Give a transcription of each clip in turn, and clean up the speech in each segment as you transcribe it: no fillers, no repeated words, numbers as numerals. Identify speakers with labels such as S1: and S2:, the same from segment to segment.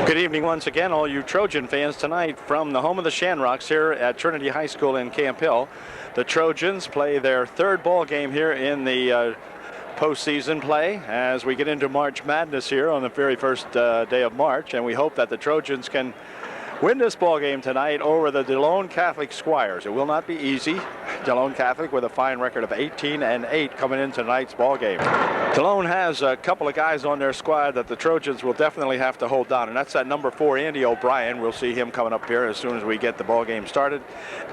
S1: Good evening once again, all you Trojan fans, tonight from the home of the Shamrocks here at Trinity High School in Camp Hill. The Trojans play their third ball game here in the postseason play as we get into March Madness here on the very first day of March, and we hope that the Trojans can win this ball game tonight over the Delone Catholic Squires. It will not be easy. Delone Catholic with a fine record of 18-8 coming into tonight's ball game. Delone has a couple of guys on their squad that the Trojans will definitely have to hold down, and that's that number 4 Andy O'Brien. We'll see him coming up here as soon as we get the ball game started,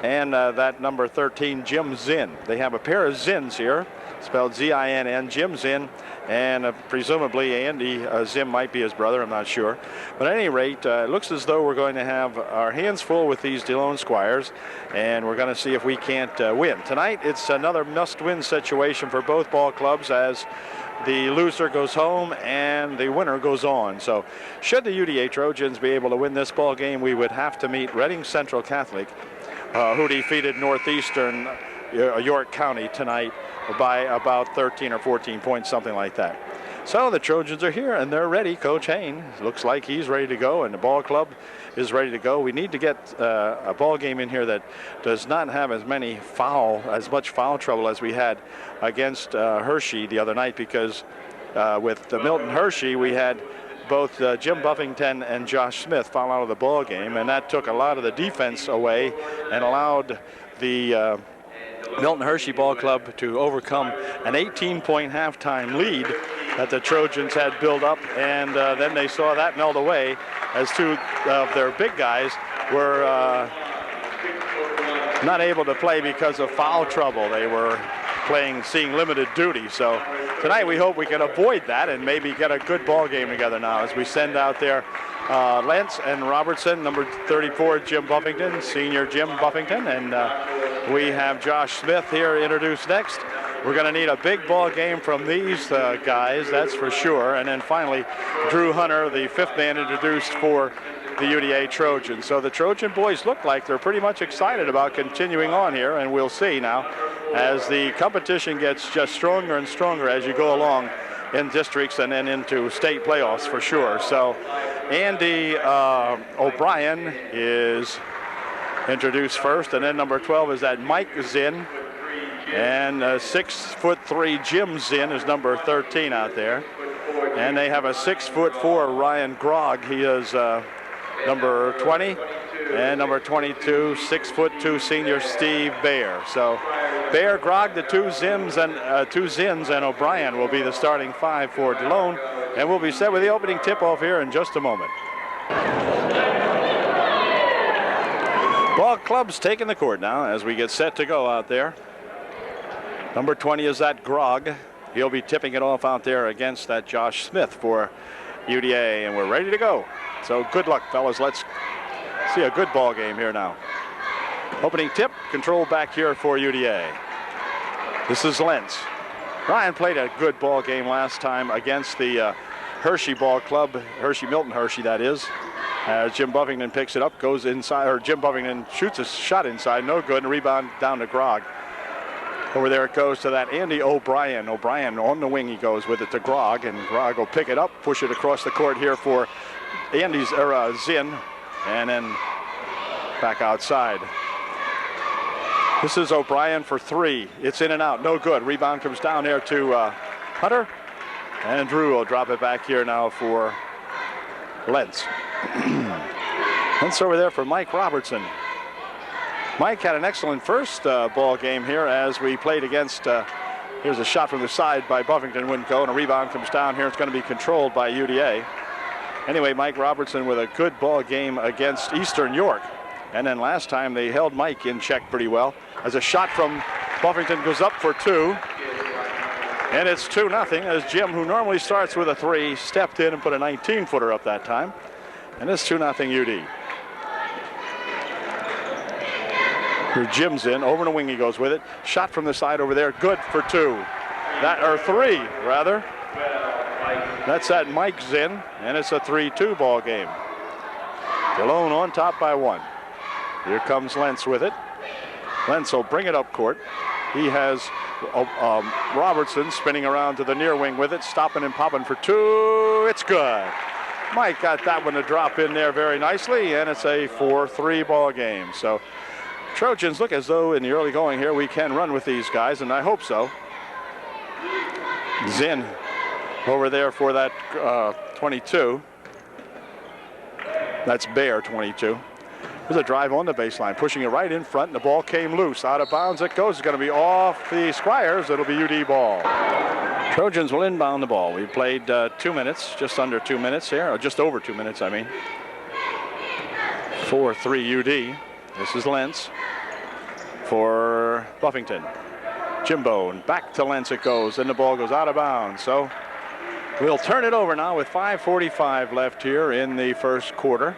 S1: and that number 13 Jim Zinn. They have a pair of Zins here, spelled Z-I-N-N, Jim Zinn, and presumably Andy Zim might be his brother, I'm not sure. But at any rate, it looks as though we're going to have our hands full with these Delone Squires, and we're going to see if we can't win. Tonight, it's another must-win situation for both ball clubs as the loser goes home and the winner goes on. So should the UDA Trojans be able to win this ball game, we would have to meet Reading Central Catholic, who defeated Northeastern York County tonight by about 13 or 14 points, something like that. So the Trojans are here and they're ready. Coach Hain looks like he's ready to go, and the ball club is ready to go. We need to get a ball game in here that does not have as much foul trouble as we had against Hershey the other night, because with Milton Hershey we had both Jim Buffington and Josh Smith foul out of the ball game, and that took a lot of the defense away and allowed the Milton Hershey Ball Club to overcome an 18-point halftime lead that the Trojans had built up, and then they saw that melt away as two of their big guys were not able to play because of foul trouble. They were seeing limited duty. So tonight we hope we can avoid that and maybe get a good ball game together now as we send out there Lentz and Robertson, number 34 Jim Buffington, senior Jim Buffington, and we have Josh Smith here introduced next. We're going to need a big ball game from these guys, that's for sure. And then finally, Drew Hunter, the fifth man introduced for the UDA Trojans. So the Trojan boys look like they're pretty much excited about continuing on here, and we'll see now as the competition gets just stronger and stronger as you go along in districts and then into state playoffs for sure. So Andy O'Brien is introduced first, and then number 12 is that Mike Zinn, and 6'3" Jim Zinn is number 13 out there, and they have a 6'4" Ryan Grogg. He is number 20, and number 22, 6'2" senior Steve Baer. So Baer, Grogg, the two Zins and O'Brien will be the starting five for Delone, and we'll be set with the opening tip-off here in just a moment. Ball club's taking the court now as we get set to go out there. Number 20 is that Grogg. He'll be tipping it off out there against that Josh Smith for UDA, and we're ready to go. So good luck, fellas. Let's see a good ball game here now. Opening tip, control back here for UDA. This is Lentz. Ryan played a good ball game last time against the Hershey Ball Club, Milton Hershey that is. Jim Buffington picks it up, goes inside, or Jim Buffington shoots a shot inside, no good, and rebound down to Grogg. Over there it goes to that Andy O'Brien. O'Brien on the wing, he goes with it to Grogg, and Grogg will pick it up, push it across the court here for Andy's Zinn, and then back outside. This is O'Brien for three. It's in and out, no good. Rebound comes down there to Hunter, and Drew will drop it back here now for Lentz. Lentz over there for Mike Robertson. Mike had an excellent first ball game here as we played against, here's a shot from the side by Buffington, wouldn't go, and a rebound comes down here. It's going to be controlled by UDA. Anyway, Mike Robertson with a good ball game against Eastern York. And then last time they held Mike in check pretty well as a shot from Buffington goes up for two. And it's 2-0 as Jim, who normally starts with a three, stepped in and put a 19-footer up that time. And it's 2-0 UD. Here Jim's in, over the wing he goes with it. Shot from the side over there, good for two. Three, rather. That's that Mike Zinn, and it's a 3-2 ball game. Delone on top by one. Here comes Lentz with it. Lentz will bring it up court. He has Robertson spinning around to the near wing with it, stopping and popping for two. It's good. Mike got that one to drop in there very nicely, and it's a 4-3 ball game. So Trojans look as though in the early going here we can run with these guys, and I hope so. Zinn over there for that 22. That's Bear, 22. There's a drive on the baseline, pushing it right in front, and the ball came loose. Out of bounds it goes. It's going to be off the Squires. It'll be UD ball. Trojans will inbound the ball. We've played 2 minutes, just under 2 minutes here, or just over 2 minutes, I mean. 4-3 UD. This is Lentz for Buffington. Jimbo, and back to Lentz it goes, and the ball goes out of bounds. So we'll turn it over now with 5:45 left here in the first quarter.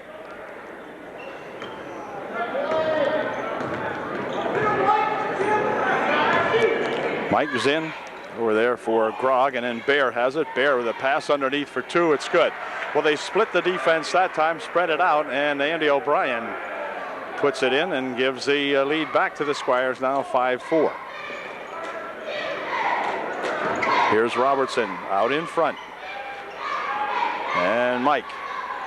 S1: Mike Zinn over there for Grog, and then Bear has it. Bear with a pass underneath for 2. It's good. Well, they split the defense that time, spread it out, and Andy O'Brien puts it in and gives the lead back to the Squires, now 5-4. Here's Robertson out in front. And Mike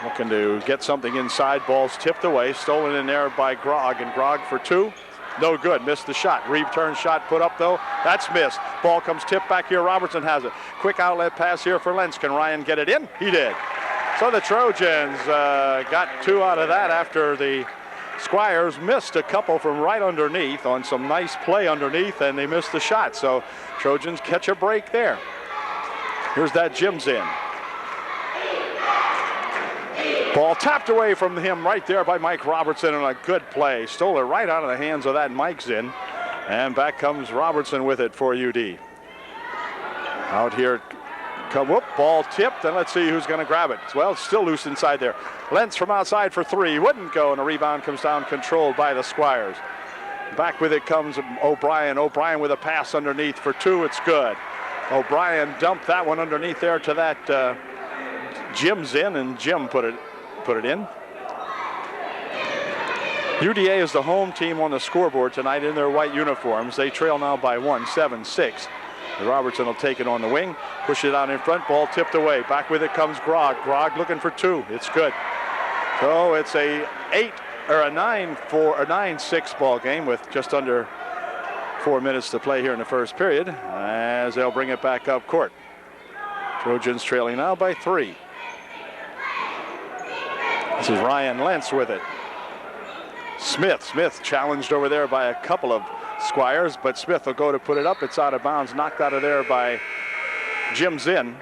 S1: looking to get something inside. Ball's tipped away, stolen in there by Grog, and Grog for 2. No good, missed the shot. Return shot put up though, that's missed. Ball comes tipped back here, Robertson has it. Quick outlet pass here for Lentz. Can Ryan get it in? He did. So the Trojans got 2 out of that after the Squires missed a couple from right underneath on some nice play underneath, and they missed the shot. So Trojans catch a break there. Here's that Jim Zinn. Ball tapped away from him right there by Mike Robertson, and a good play. Stole it right out of the hands of that Mike Zinn. And back comes Robertson with it for UD. Out here, whoop, ball tipped, and let's see who's going to grab it. Well, it's still loose inside there. Lentz from outside for 3, wouldn't go, and a rebound comes down controlled by the Squires. Back with it comes O'Brien. O'Brien with a pass underneath for 2, it's good. O'Brien dumped that one underneath there to that Jim Zinn, and Jim put it in. UDA is the home team on the scoreboard tonight in their white uniforms. They trail now by 1, 7-6. Robertson will take it on the wing, push it out in front, ball tipped away. Back with it comes Grog. Grog looking for 2. It's good. So it's a 9-6 ball game with just under 4 minutes to play here in the first period, as they'll bring it back up court. Trojans trailing now by 3. This is Ryan Lentz with it. Smith challenged over there by a couple of Squires, but Smith will go to put it up. It's out of bounds, knocked out of there by Jim Zinn.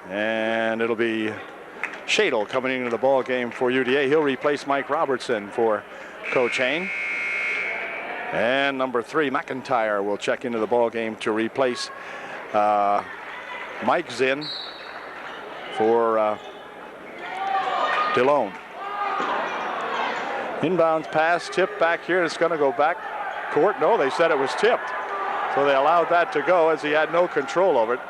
S1: And it'll be Shadle coming into the ball game for UDA. He'll replace Mike Robertson for Coach Hain. And number 3, McIntyre, will check into the ball game to replace Mike Zinn for Delone. Inbounds pass, tipped back here. It's going to go back court. No, they said it was tipped. So they allowed that to go as he had no control over it.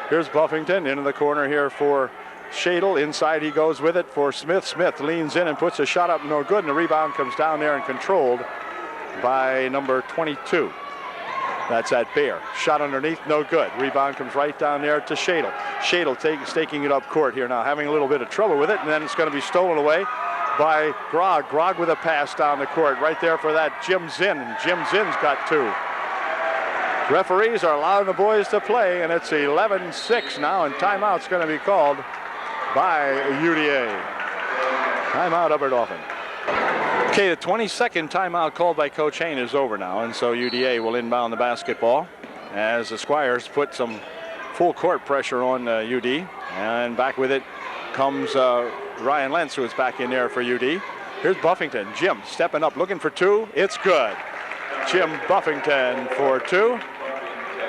S1: Here's Buffington into the corner here for Shadle. Inside he goes with it for Smith. Smith leans in and puts a shot up, no good, and the rebound comes down there and controlled by number 22. That's at Bear. Shot underneath, no good. Rebound comes right down there to Shadle. Shadle staking it up court here now, having a little bit of trouble with it, and then it's going to be stolen away by Grog. Grog with a pass down the court right there for that Jim Zinn, and Jim Zinn's got 2. Referees are allowing the boys to play, and it's 11-6 now, and timeout's going to be called by UDA. Timeout up at Dauphin. Okay, the 22nd timeout called by Coach Hain is over now, and so UDA will inbound the basketball as the Squires put some full court pressure on UD, and back with it comes Ryan Lentz, who is back in there for UD. Here's Buffington. Jim stepping up, looking for 2. It's good. Jim Buffington for 2.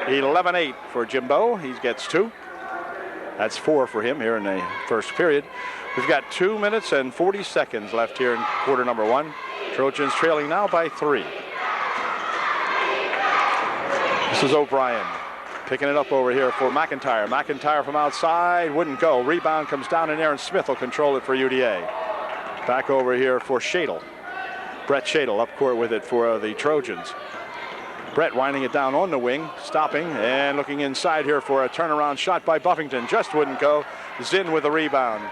S1: 11-8 for Jimbo. He gets 2. That's 4 for him here in the first period. We've got 2 minutes and 40 seconds left here in quarter number 1. Trojans trailing now by 3. This is O'Brien picking it up over here for McIntyre. McIntyre from outside, wouldn't go. Rebound comes down in there, and Smith will control it for UDA. Back over here for Shadle. Brett Shadle up court with it for the Trojans. Brett winding it down on the wing, stopping and looking inside here for a turnaround shot by Buffington. Just wouldn't go. Zinn with the rebound.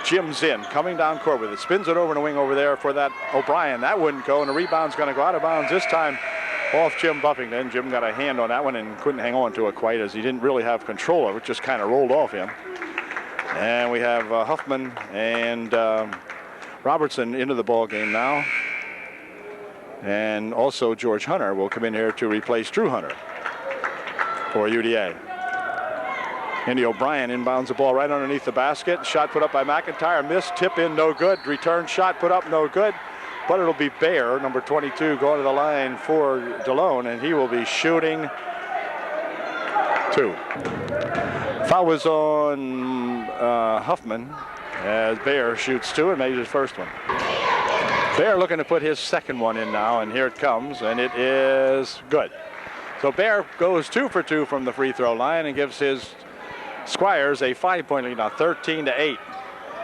S1: Jim Zinn coming down court with it. Spins it over in the wing over there for that O'Brien. That wouldn't go, and the rebound's going to go out of bounds this time off Jim Buffington. Jim got a hand on that one and couldn't hang on to it quite, as he didn't really have control of it. Just kind of rolled off him. And we have Huffman and Robertson into the ball game now. And also George Hunter will come in here to replace Drew Hunter for UDA. Andy O'Brien inbounds the ball right underneath the basket. Shot put up by McIntyre. Missed. Tip in. No good. Return shot put up. No good. But it'll be Baer, number 22, going to the line for Delone, and he will be shooting 2. Foul was on Huffman as Baer shoots 2 and makes his first one. Baer looking to put his second one in now, and here it comes, and it is good. So Baer goes 2 for 2 from the free throw line and gives his Squires a 5-point lead now, 13-8.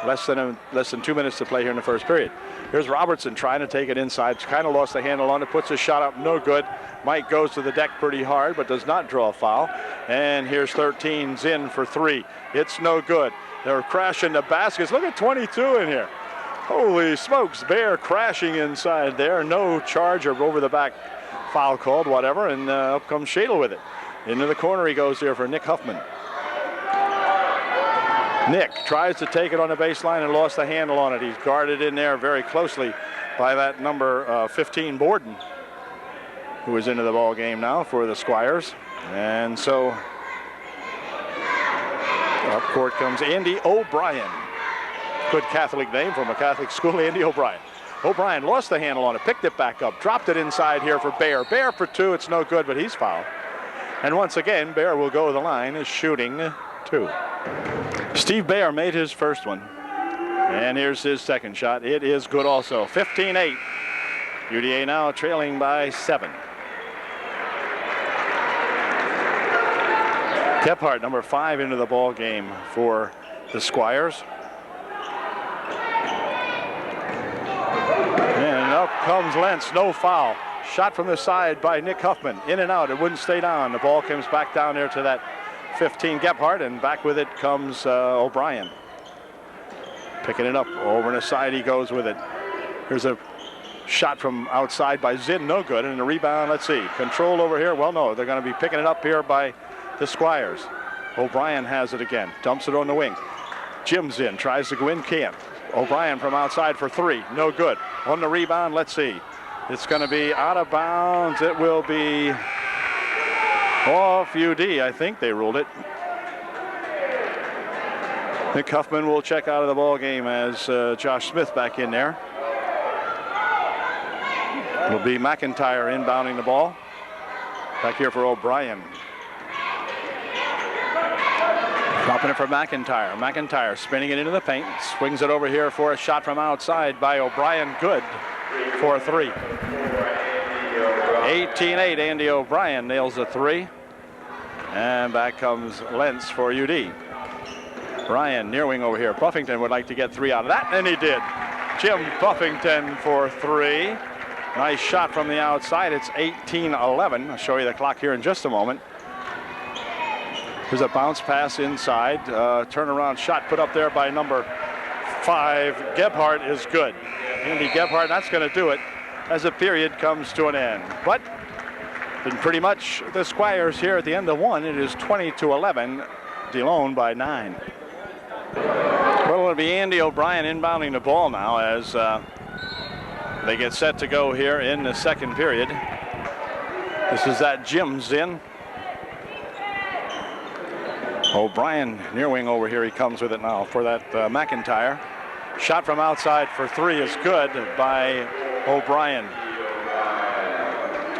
S1: Less than 2 minutes to play here in the first period. Here's Robertson trying to take it inside. Kind of lost the handle on it. Puts his shot up. No good. Mike goes to the deck pretty hard, but does not draw a foul. And here's 13's in for 3. It's no good. They're crashing the baskets. Look at 22 in here. Holy smokes. Baer crashing inside there. No charge or over the back foul called, whatever. And up comes Shadle with it. Into the corner he goes here for Nick Huffman. Nick tries to take it on the baseline and lost the handle on it. He's guarded in there very closely by that number 15 Borden, who is into the ball game now for the Squires. And so up court comes Andy O'Brien. Good Catholic name from a Catholic school, Andy O'Brien. O'Brien lost the handle on it, picked it back up, dropped it inside here for Baer. Baer for 2, it's no good, but he's fouled. And once again, Baer will go to the line, is shooting 2. Steve Baer made his first one. And here's his second shot. It is good also. 15-8. UDA now trailing by 7. Gebhardt, number 5, into the ball game for the Squires. And up comes Lentz. No foul. Shot from the side by Nick Huffman. In and out. It wouldn't stay down. The ball comes back down there to that 15 Gebhardt, and back with it comes O'Brien. Picking it up over the side, he goes with it. Here's a shot from outside by Zinn, no good, and the rebound, let's see, control over here. Well, no, they're going to be picking it up here by the Squires. O'Brien has it again, dumps it on the wing. Jim Zinn tries to go in, can't. O'Brien from outside for 3, no good. On the rebound, let's see. It's going to be out of bounds. It will be off UD, I think they ruled it. Nick Huffman will check out of the ball game as Josh Smith back in there. It'll be McIntyre inbounding the ball. Back here for O'Brien. Dropping it for McIntyre. McIntyre spinning it into the paint. Swings it over here for a shot from outside by O'Brien. Good for 3. 18-8, Andy O'Brien nails a 3. And back comes Lentz for UD. Ryan near wing over here. Buffington would like to get 3 out of that, and he did. Jim Buffington for 3. Nice shot from the outside. It's 18-11. I'll show you the clock here in just a moment. There's a bounce pass inside. Turnaround shot put up there by number 5. Gebhardt is good. Andy Gebhardt, that's going to do it as the period comes to an end. But been pretty much the Squires here at the end of 1. It is 20-11. Delone by 9. Well, it'll be Andy O'Brien inbounding the ball now as they get set to go here in the second period. This is that Jim Zinn. O'Brien near wing over here. He comes with it now for that McIntyre. Shot from outside for 3 is good by O'Brien.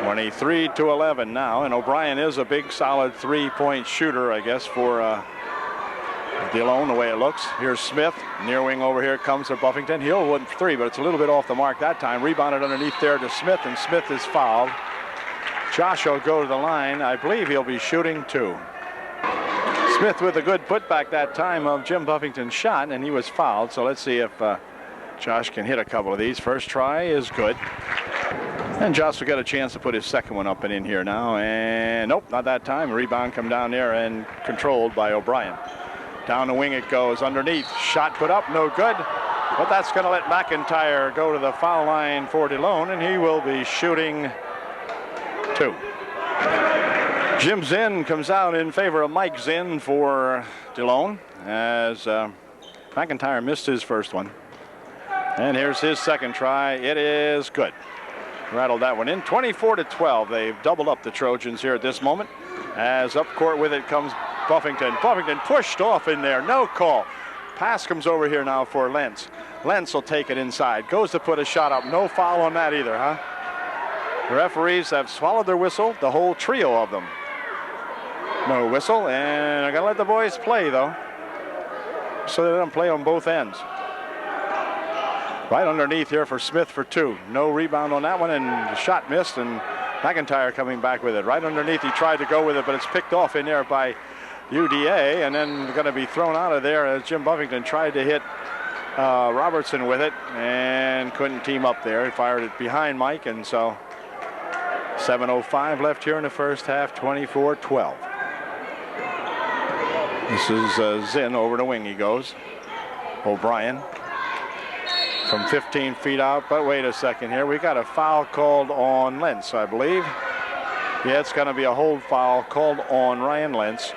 S1: 23-11 now, and O'Brien is a big solid 3-point shooter, I guess, for Delone, the way it looks. Here's Smith near wing over here. Comes to Buffington. He'll win 3, but it's a little bit off the mark that time. Rebounded underneath there to Smith, and Smith is fouled. Josh will go to the line. I believe he'll be shooting 2. Smith with a good putback that time of Jim Buffington's shot, and he was fouled. So let's see if Josh can hit a couple of these. First try is good. And Josh will get a chance to put his second one up and in here now. And nope, not that time. Rebound come down there and controlled by O'Brien. Down the wing it goes, underneath. Shot put up, no good. But that's going to let McIntyre go to the foul line for Delone, and he will be shooting 2. Jim Zinn comes out in favor of Mike Zinn for Delone, as McIntyre missed his first one. And here's his second try. It is good. Rattled that one in. 24-12. They've doubled up the Trojans here at this moment. As up court with it comes Buffington. Buffington pushed off in there. No call. Pass comes over here now for Lentz. Lentz will take it inside. Goes to put a shot up. No foul on that either, huh? The referees have swallowed their whistle, the whole trio of them. No whistle, and I gotta let the boys play though, so they don't play on both ends. Right underneath here for Smith for 2. No rebound on that one, and the shot missed, and McIntyre coming back with it. Right underneath, he tried to go with it, but it's picked off in there by UDA, and then going to be thrown out of there as Jim Buffington tried to hit Robertson with it and couldn't team up there. He fired it behind Mike, and so 7:05 left here in the first half, 24-12. This is Zinn over the wing he goes. O'Brien from 15 feet out, but wait a second here. We got a foul called on Lentz, I believe. Yeah, it's going to be a hold foul called on Ryan Lentz.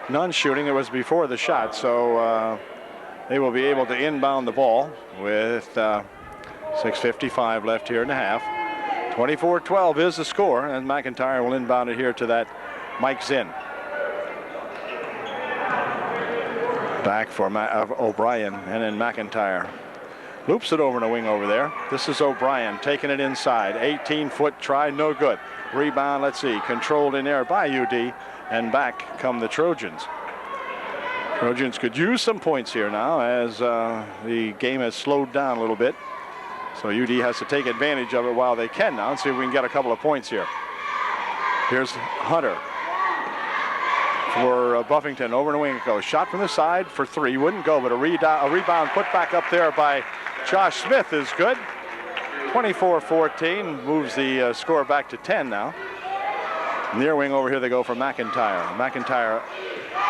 S1: None shooting. It was before the shot, so they will be able to inbound the ball with 6:55 left here in the half. 24-12 is the score, and McIntyre will inbound it here to that Mike Zinn. Back for O'Brien, and then McIntyre loops it over the wing over there. This is O'Brien taking it inside. 18-foot try, no good. Rebound, let's see, controlled in there by UD, and back come the Trojans. Trojans could use some points here now as the game has slowed down a little bit. So UD has to take advantage of it while they can now and see if we can get a couple of points here. Here's Hunter for Buffington. Over the wing it goes. Shot from the side for 3. Wouldn't go, but a rebound put back up there by Josh Smith is good. 24-14 moves the score back to 10 now. Near wing over here they go for McIntyre. McIntyre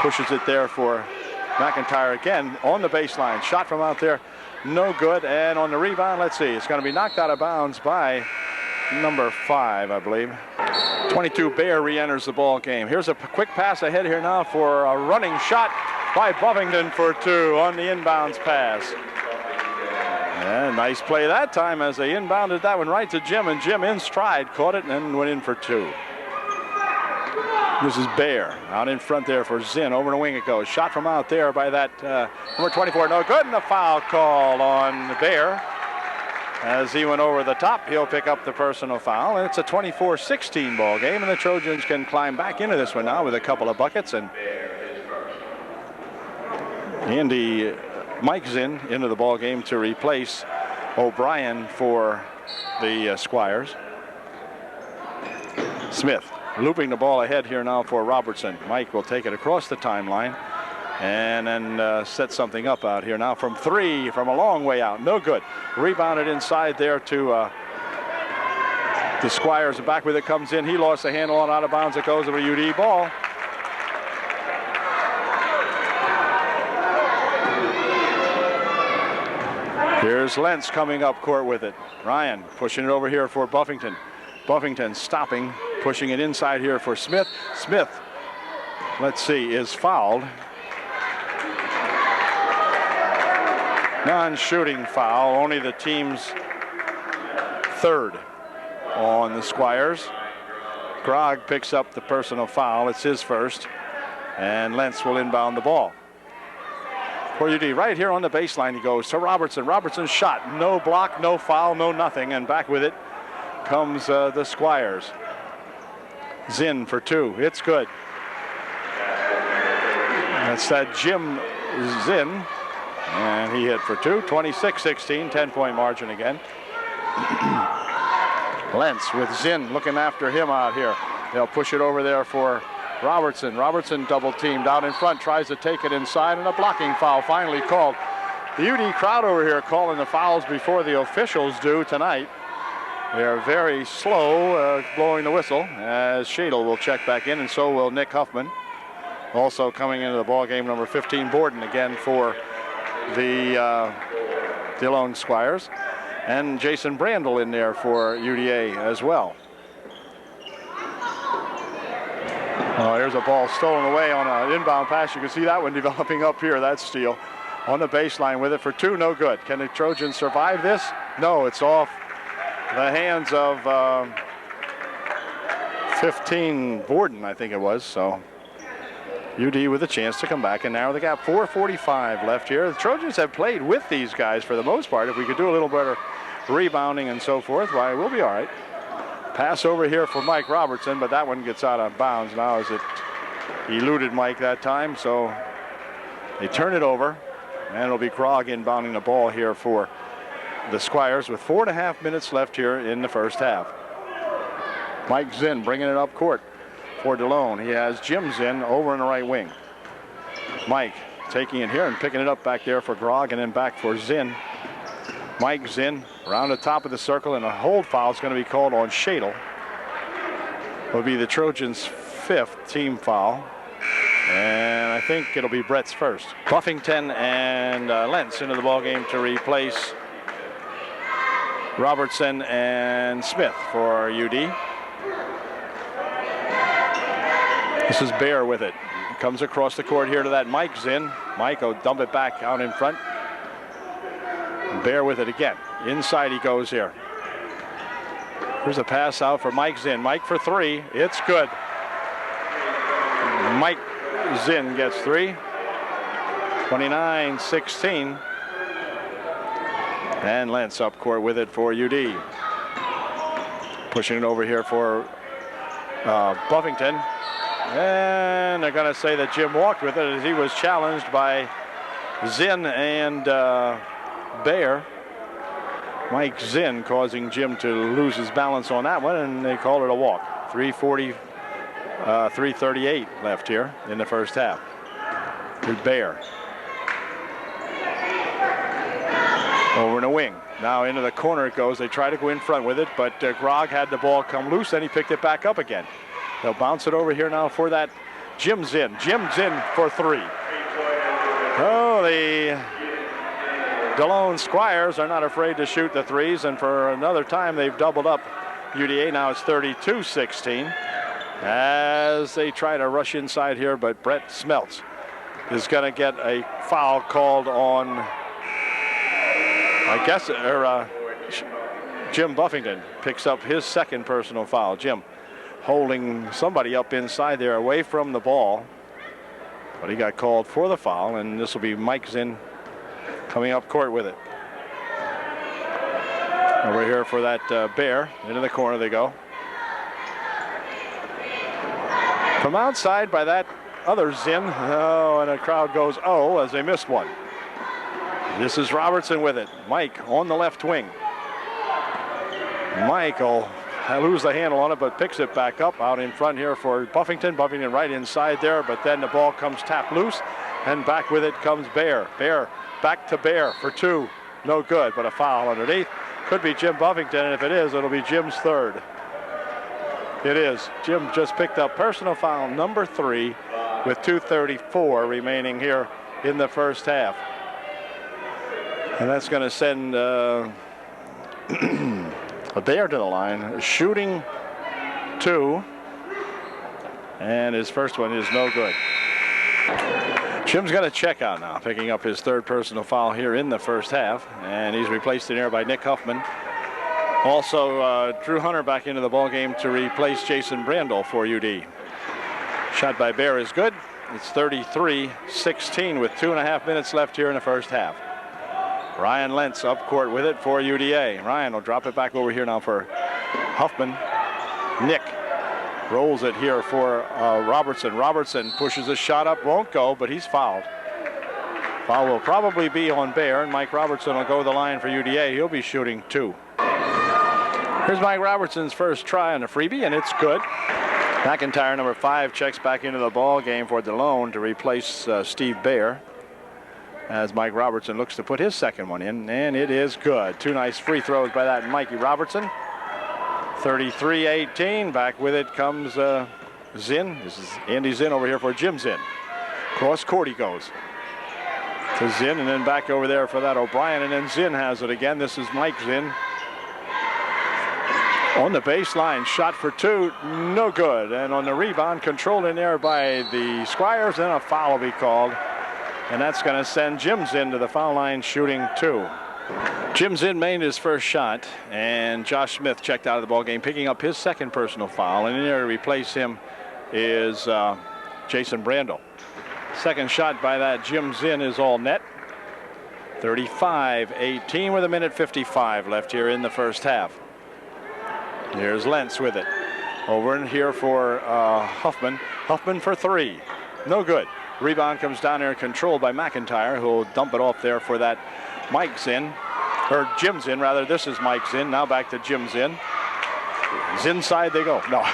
S1: pushes it there for McIntyre again on the baseline. Shot from out there, no good. And on the rebound, let's see, it's going to be knocked out of bounds by number 5, I believe. 22 Bear re-enters the ball game. Here's a quick pass ahead here now for a running shot by Buffington for 2 on the inbounds pass. And nice play that time as they inbounded that one right to Jim, and Jim in stride caught it and then went in for 2. This is Bear out in front there for Zinn. Over the wing it goes. Shot from out there by that number 24. No good, and a foul call on Bear. As he went over the top, he'll pick up the personal foul. And it's a 24-16 ball game, and the Trojans can climb back into this one now with a couple of buckets. And Andy Mike Zinn into the ball game to replace O'Brien for the Squires. Smith looping the ball ahead here now for Robertson. Mike will take it across the timeline and then set something up out here now from 3 from a long way out. No good. Rebounded inside there to the Squires. Back with it comes in. He lost the handle on out of bounds. It goes over UD ball. Here's Lentz coming up court with it. Ryan pushing it over here for Buffington. Buffington stopping, pushing it inside here for Smith. Smith, let's see, is fouled. Non-shooting foul, only the team's 3rd on the Squires. Grog picks up the personal foul. It's his first, and Lentz will inbound the ball. For UD, right here on the baseline he goes to Robertson. Robertson's shot, no block, no foul, no nothing, and back with it comes the Squires. Zinn for 2. It's good. That's that Jim Zinn, and he hit for 2. 26-16, 10-point margin again. Lentz with Zinn looking after him out here. They'll push it over there for Robertson. Robertson double teamed out in front, tries to take it inside, and a blocking foul finally called. The UD crowd over here calling the fouls before the officials do tonight. They're very slow blowing the whistle as Shadle will check back in, and so will Nick Huffman. Also coming into the ball game, number 15, Borden, again for the Delone Squires. And Jason Brandel in there for UDA as well. Oh, here's a ball stolen away on an inbound pass. You can see that one developing up here. That's Steele on the baseline with it for 2, no good. Can the Trojans survive this? No, it's off the hands of 15 Borden, I think it was. So UD with a chance to come back and narrow the gap. 4:45 left here. The Trojans have played with these guys for the most part. If we could do a little better rebounding and so forth, why, we'll be all right. Pass over here for Mike Robertson, but that one gets out of bounds now as it eluded Mike that time. So they turn it over, and it'll be Krog inbounding the ball here for the Squires with 4.5 minutes left here in the first half. Mike Zinn bringing it up court for Delone. He has Jim Zinn over in the right wing. Mike taking it here and picking it up back there for Grog and then back for Zinn. Mike Zinn around the top of the circle, and a hold foul is going to be called on Shadle. Will be the Trojans' 5th team foul. And I think it'll be Brett's first. Buffington and Lentz into the ball game to replace Robertson and Smith for UD. This is Bear with it. Comes across the court here to that Mike Zinn. Mike will dump it back out in front. Bear with it again. Inside he goes here. Here's a pass out for Mike Zinn. Mike for 3. It's good. Mike Zinn gets 3. 29-16. And Lentz up court with it for UD. Pushing it over here for Buffington. And they're going to say that Jim walked with it as he was challenged by Zinn and Bear. Mike Zinn causing Jim to lose his balance on that one, and they call it a walk. 3:38 left here in the first half. With Bear. Over in the wing. Now into the corner it goes. They try to go in front with it, but Grog had the ball come loose, and he picked it back up again. They'll bounce it over here now for that Jim Zinn. Jim Zinn for 3. Oh, the Delone Squires are not afraid to shoot the threes, and for another time they've doubled up UDA. Now it's 32-16 as they try to rush inside here, but Brett Smeltz is going to get a foul called on, I guess, Jim Buffington picks up his 2nd personal foul. Jim holding somebody up inside there away from the ball, but he got called for the foul, and this will be Mike Zinn coming up court with it. Over here for that Bear. Into the corner they go. From outside by that other Zinn. Oh, and the crowd goes, oh, as they missed one. This is Robertson with it. Mike on the left wing. Mike will lose the handle on it, but picks it back up out in front here for Buffington. Buffington right inside there, but then the ball comes tapped loose, and back with it comes Bear. Bear back to Bear for 2. No good, but a foul underneath. Could be Jim Buffington, and if it is, it'll be Jim's 3rd. It is. Jim just picked up personal foul number 3 with 2:34 remaining here in the first half. And that's going to send a Bear to the line, shooting 2, and his first one is no good. Jim's got to check out now, picking up his 3rd personal foul here in the first half, and he's replaced in there by Nick Huffman. Also, Drew Hunter back into the ball game to replace Jason Brandel for UD. Shot by Bear is good. It's 33-16 with 2.5 minutes left here in the first half. Ryan Lentz up court with it for UDA. Ryan will drop it back over here now for Huffman. Nick rolls it here for Robertson. Robertson pushes a shot up, won't go, but he's fouled. Foul will probably be on Bear, and Mike Robertson will go to the line for UDA. He'll be shooting 2. Here's Mike Robertson's first try on the freebie, and it's good. McIntyre, number 5, checks back into the ball game for Delone to replace Steve Bear, as Mike Robertson looks to put his 2nd one in, and it is good. 2 nice free throws by that Mikey Robertson. 33-18. Back with it comes Zinn. This is Andy Zinn over here for Jim Zinn. Cross court he goes to Zinn, and then back over there for that O'Brien, and then Zinn has it again. This is Mike Zinn. On the baseline, shot for two, no good. And on the rebound, controlled in there by the Squires, and a foul will be called. And that's going to send Jim Zinn to the foul line shooting two. Jim Zinn made his first shot, and Josh Smith checked out of the ball game, picking up his second personal foul. And in there to replace him is Jason Brandel. Second shot by that Jim Zinn is all net. 35-18 with 1:55 left here in the first half. Here's Lentz with it. Over in here for Huffman. Huffman for three. No good. Rebound comes down there controlled by McIntyre, who will dump it off there for that Mike Zinn. Or Jim Zinn, rather. This is Mike Zinn. Now back to Jim Zinn. Zinn side they go. No.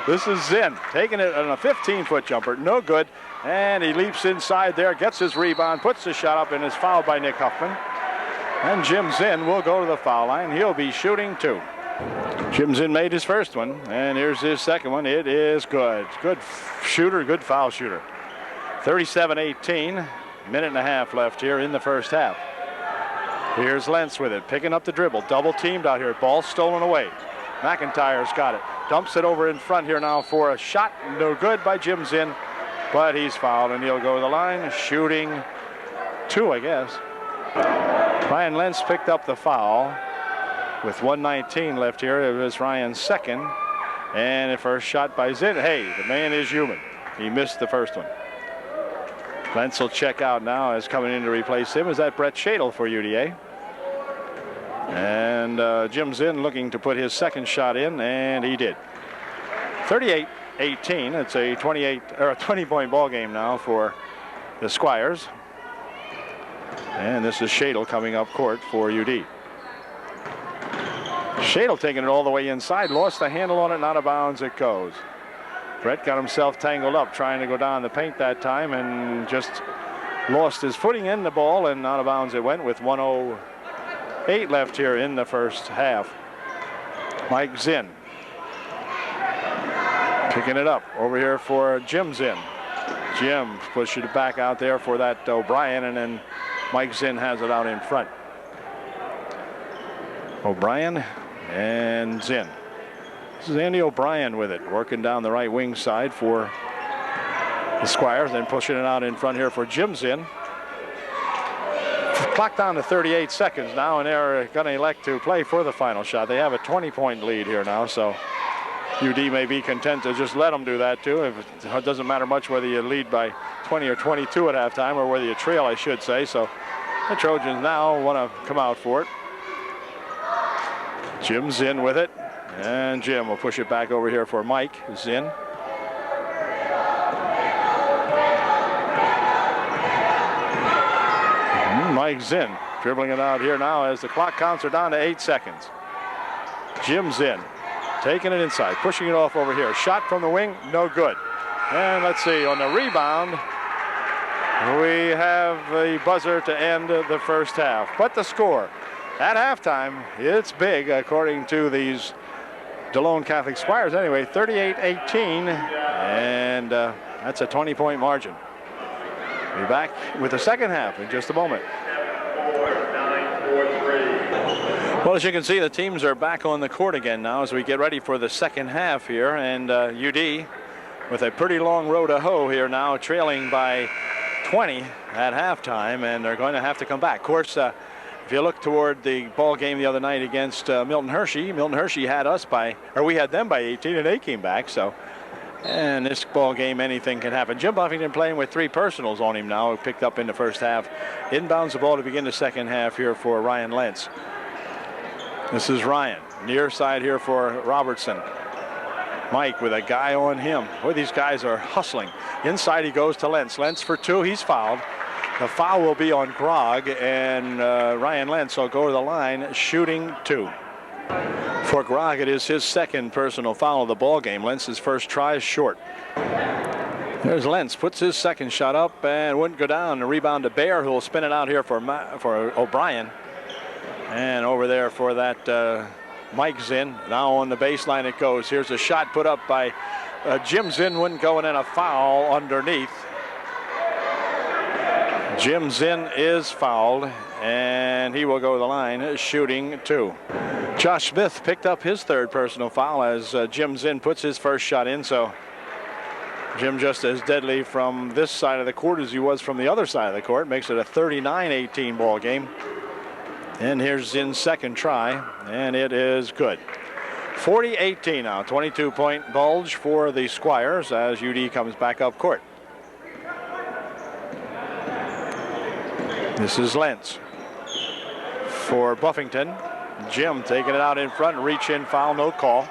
S1: This is Zinn taking it on a 15-foot jumper. No good. And he leaps inside there, gets his rebound, puts the shot up, and is fouled by Nick Huffman. And Jim Zinn will go to the foul line. He'll be shooting two. Jim Zinn made his first one, and here's his second one. It is good. Good shooter, good foul shooter. 37-18, minute and a half left here in the first half. Here's Lentz with it, picking up the dribble. Double teamed out here. Ball stolen away. McIntyre's got it. Dumps it over in front here now for a shot. No good by Jim Zinn, but he's fouled, and he'll go to the line shooting two, I guess. Ryan Lentz picked up the foul. With 1:19 left here, it was Ryan's second. And the first shot by Zinn. Hey, the man is human. He missed the first one. Lentz will check out now as coming in to replace him. Is that Brett Shadle for UDA? And Jim Zinn looking to put his second shot in, and he did. 38-18. It's a 20-point ball game now for the Squires. And this is Shadle coming up court for UD. Shadle taking it all the way inside, lost the handle on it, and out of bounds it goes. Brett got himself tangled up trying to go down the paint that time and just lost his footing in the ball, and out of bounds it went with 1:08 left here in the first half. Mike Zinn picking it up over here for Jim Zinn. Jim pushes it back out there for that O'Brien, and then Mike Zinn has it out in front. O'Brien and Zinn. This is Andy O'Brien with it, working down the right wing side for the Squires, then pushing it out in front here for Jim Zinn. Clock down to 38 seconds now, and they're going to elect to play for the final shot. They have a 20-point lead here now, so UD may be content to just let them do that too. It doesn't matter much whether you lead by 20 or 22 at halftime, or whether you trail, I should say. So the Trojans now want to come out for it. Jim Zinn with it, and Jim will push it back over here for Mike Zinn. Mike Zinn dribbling it out here now as the clock counts are down to 8 seconds. Jim Zinn taking it inside, pushing it off over here. Shot from the wing, no good. And let's see, on the rebound, we have the buzzer to end the first half. But the score at halftime, it's big according to these Delone Catholic Squires. Anyway, 38-18, and that's a 20-point margin. We'll be back with the second half in just a moment. Well, as you can see, the teams are back on the court again now as we get ready for the second half here, and UD with a pretty long row to hoe here now, trailing by 20 at halftime, and they're going to have to come back. Of course, if you look toward the ball game the other night against Milton Hershey had us by, or we had them by 18, and they came back. So, and this ball game, anything can happen. Jim Buffington playing with 3 personals on him now, picked up in the first half. Inbounds the ball to begin the second half here for Ryan Lentz. This is Ryan, near side here for Robertson. Mike with a guy on him. Boy, these guys are hustling. Inside he goes to Lentz. Lentz for 2, he's fouled. The foul will be on Grog, and Ryan Lentz will go to the line shooting 2. For Grog, it is his second personal foul of the ball game. Lentz's first try is short. There's Lentz, puts his second shot up and wouldn't go down. The rebound to Bear, who will spin it out here for O'Brien. And over there for that Mike Zinn. Now on the baseline it goes. Here's a shot put up by Jim Zinn, wouldn't go, and then a foul underneath. Jim Zinn is fouled, and he will go to the line shooting 2. Josh Smith picked up his 3rd personal foul as Jim Zinn puts his first shot in. So Jim just as deadly from this side of the court as he was from the other side of the court. Makes it a 39-18 ball game. And here's Zinn's 2nd try, and it is good. 40-18 now. 22-point bulge for the Squires as UD comes back up court. This is Lentz for Buffington. Jim taking it out in front, reach in foul, no call.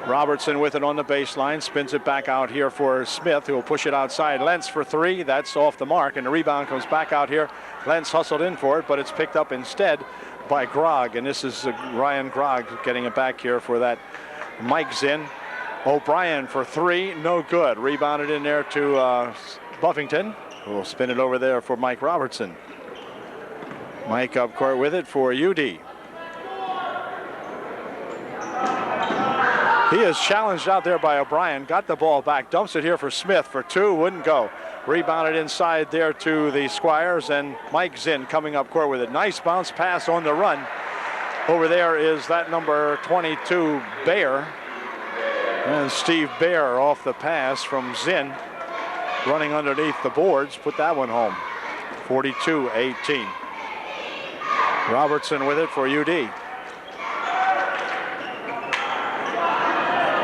S1: Robertson with it on the baseline, spins it back out here for Smith, who will push it outside. Lentz for 3, that's off the mark, and the rebound comes back out here. Lentz hustled in for it, but it's picked up instead by Grogg, and this is Ryan Grogg getting it back here for that Mike Zinn. O'Brien for 3, no good. Rebounded in there to Buffington, who will spin it over there for Mike Robertson. Mike up court with it for UD. He is challenged out there by O'Brien. Got the ball back. Dumps it here for Smith for 2. Wouldn't go. Rebounded inside there to the Squires. And Mike Zinn coming up court with it. Nice bounce pass on the run. Over there is that number 22, Bayer. And Steve Bayer off the pass from Zinn. Running underneath the boards. Put that one home. 42-18. Robertson with it for UD.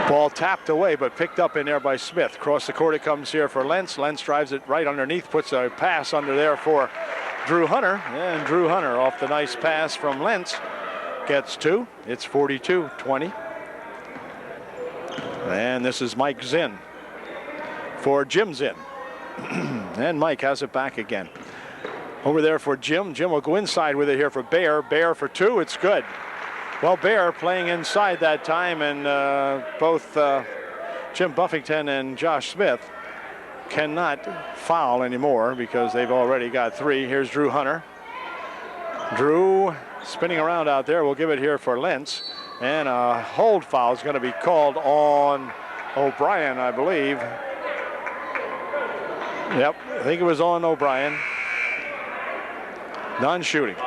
S1: Ball tapped away, but picked up in there by Smith. Across the court it comes here for Lentz. Lentz drives it right underneath, puts a pass under there for Drew Hunter. And Drew Hunter off the nice pass from Lentz gets 2. It's 42-20. And this is Mike Zinn for Jim Zinn. And Mike has it back again. Over there for Jim. Jim will go inside with it here for Bayer. Bayer for 2. It's good. Well, Bayer playing inside that time, and both Jim Buffington and Josh Smith cannot foul anymore because they've already got 3. Here's Drew Hunter. Drew spinning around out there. We'll give it here for Lentz. And a hold foul is going to be called on O'Brien, I believe. Yep, I think it was on O'Brien. Non-shooting.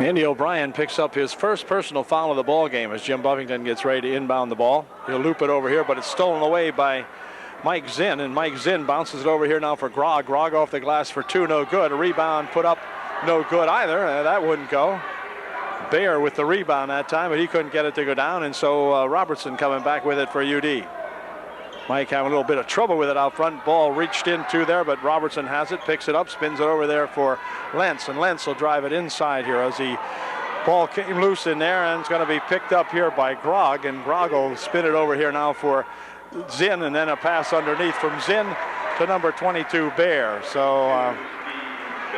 S1: Andy O'Brien picks up his first personal foul of the ball game as Jim Buffington gets ready to inbound the ball. He'll loop it over here, but it's stolen away by Mike Zinn, and Mike Zinn bounces it over here now for Grogg. Grogg off the glass for 2, no good. A rebound put up, no good either. That wouldn't go. Bayer with the rebound that time, but he couldn't get it to go down, and so Robertson coming back with it for UD. Mike having a little bit of trouble with it out front. Ball reached into there, but Robertson has it, picks it up, spins it over there for Lentz, and Lentz will drive it inside here as the ball came loose in there, and it's going to be picked up here by Grogg, and Grogg will spin it over here now for Zinn, and then a pass underneath from Zinn to number 22, Bayer. So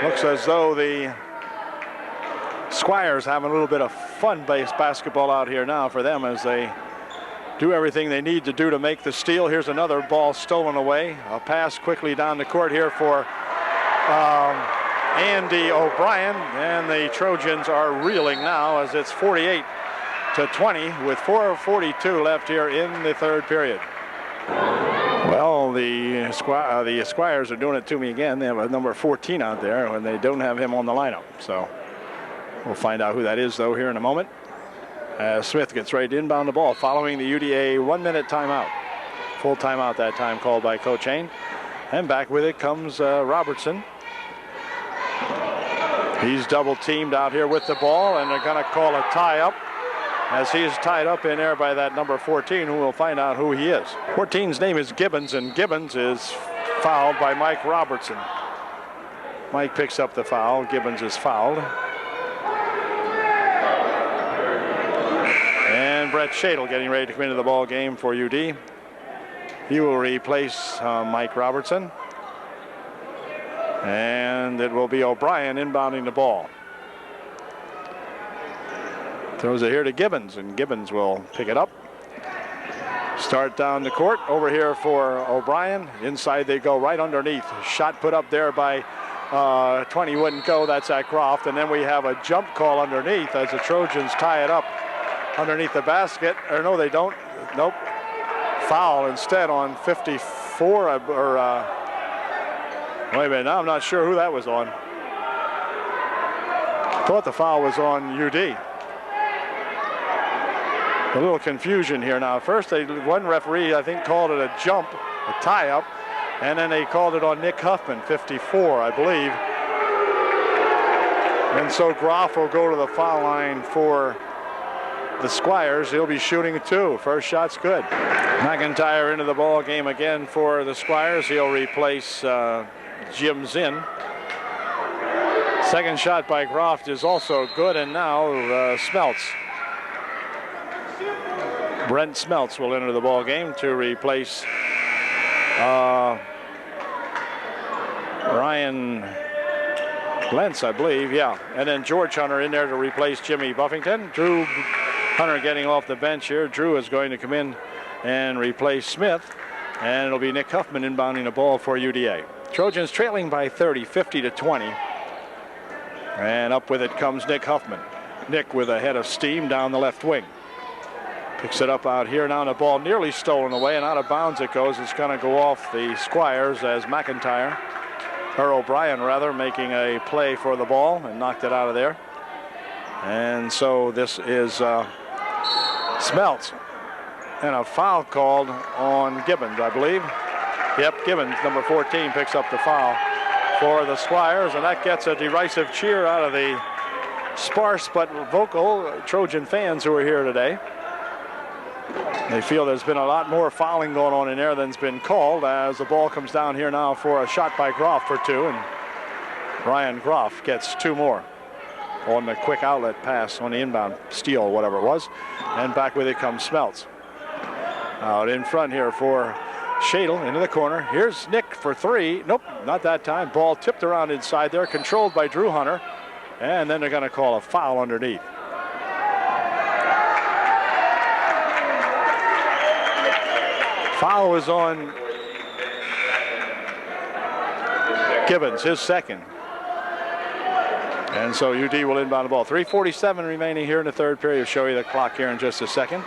S1: looks as though the Squires having a little bit of fun-based basketball out here now for them as they do everything they need to do to make the steal. Here's another ball stolen away. A pass quickly down the court here for Andy O'Brien, and the Trojans are reeling now as it's 48-20 with 4:42 left here in the 3rd period. Well, the Squires are doing it to me again. They have a number 14 out there when they don't have him on the lineup. So we'll find out who that is, though, here in a moment. Smith gets ready to inbound the ball following the UDA 1-minute timeout. Full timeout that time called by Coach Hain. And back with it comes Robertson. He's double teamed out here with the ball, and they're going to call a tie up as he is tied up in there by that number 14, who will find out who he is. 14's name is Gibbons, and Gibbons is fouled by Mike Robertson. Mike picks up the foul. Gibbons is fouled. And Brett Shadle getting ready to come into the ball game for UD. He will replace Mike Robertson. And it will be O'Brien inbounding the ball. Throws it here to Gibbons, and Gibbons will pick it up. Start down the court. Over here for O'Brien. Inside they go right underneath. Shot put up there by 20 wouldn't go. That's at Croft. And then we have a jump call underneath as the Trojans tie it up underneath the basket. Or no, they don't. Nope. Foul instead on 54, or Wait a minute, now I'm not sure who that was on. Thought the foul was on UD. A little confusion here now. First, one referee, I think, called it a jump, a tie-up, and then they called it on Nick Huffman, 54, I believe. And so Groff will go to the foul line for the Squires. He'll be shooting 2. First shot's good. McIntyre into the ball game again for the Squires. He'll replace Jim Zinn. Second shot by Groff is also good, and now Smeltz. Brent Smeltz will enter the ball game to replace Ryan Lentz, I believe, yeah. And then George Hunter in there to replace Jimmy Buffington. Drew Hunter getting off the bench here. Drew is going to come in and replace Smith, and it'll be Nick Huffman inbounding the ball for UDA. Trojans trailing by 30, 50-20. And up with it comes Nick Huffman. Nick with a head of steam down the left wing. Picks it up out here now, and the ball nearly stolen away, and out of bounds it goes. It's going to go off the Squires as McIntyre, or O'Brien rather, making a play for the ball and knocked it out of there. And so this is Smeltz. And a foul called on Gibbons, I believe. Yep, Gibbons, number 14, picks up the foul for the Squires, and that gets a derisive cheer out of the sparse but vocal Trojan fans who are here today. They feel there's been a lot more fouling going on in there than's been called, as the ball comes down here now for a shot by Groff for 2, and Ryan Groff gets 2 more on the quick outlet pass on the inbound steal, whatever it was. And back with it comes Smeltz. Out in front here for Shadle into the corner. Here's Nick for 3. Nope, not that time. Ball tipped around inside there, controlled by Drew Hunter. And then they're going to call a foul underneath. Foul is on Gibbons, his second. And so UD will inbound the ball. 3:47 remaining here in the third period. I'll show you the clock here in just a second.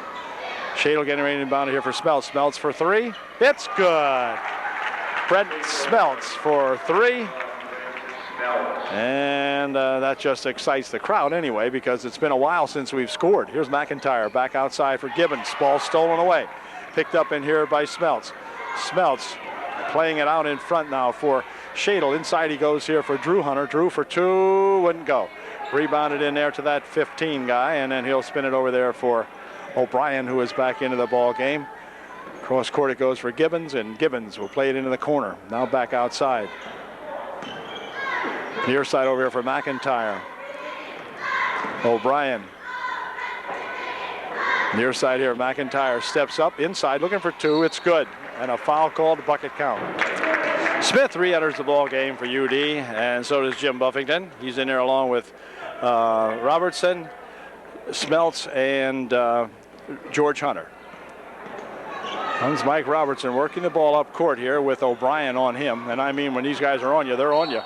S1: Shadle getting ready to inbound here for Smeltz. Smeltz for 3. It's good. Brent Smeltz for 3. And that just excites the crowd anyway, because it's been a while since we've scored. Here's McIntyre back outside for Gibbons. Ball stolen away. Picked up in here by Smeltz. Smeltz playing it out in front now for Shadle. Inside he goes here for Drew Hunter. Drew for 2, wouldn't go. Rebounded in there to that 15 guy, and then he'll spin it over there for O'Brien, who is back into the ball game. Cross court it goes for Gibbons, and Gibbons will play it into the corner. Now back outside. Near side over here for McIntyre. O'Brien. Near side here, McIntyre steps up inside, looking for 2. It's good, and a foul called, bucket count. Smith re-enters the ball game for UD, and so does Jim Buffington. He's in there along with Robertson, Smeltz, and George Hunter. Comes Mike Robertson working the ball up court here with O'Brien on him, and I mean when these guys are on you, they're on you.